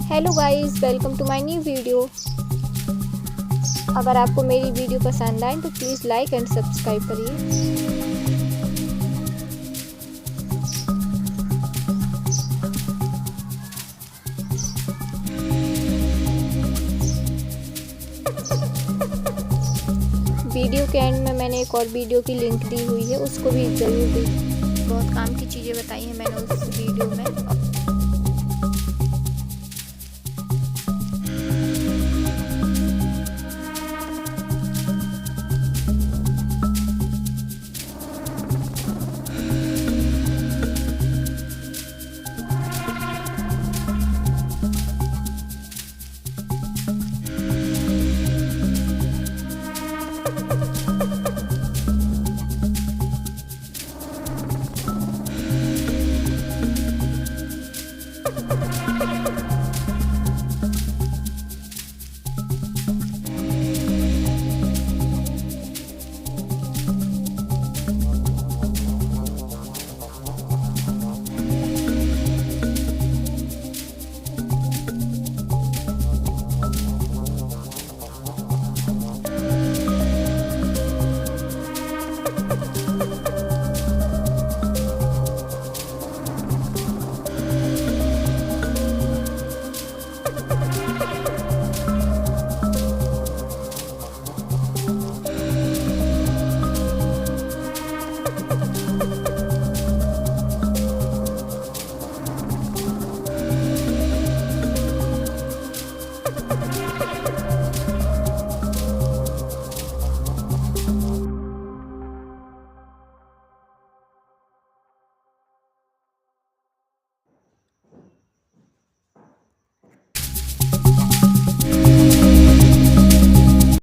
Hello guys, welcome to my new video. अगर आपको मेरी वीडियो पसंद आए तो प्लीज़ लाइक एंड सब्सक्राइब करिए। वीडियो के एंड में मैंने एक और वीडियो की लिंक दी हुई है, उसको भी ज़रूर देखिए। बहुत काम की चीज़ें बताई हैं मैंने उस वीडियो में।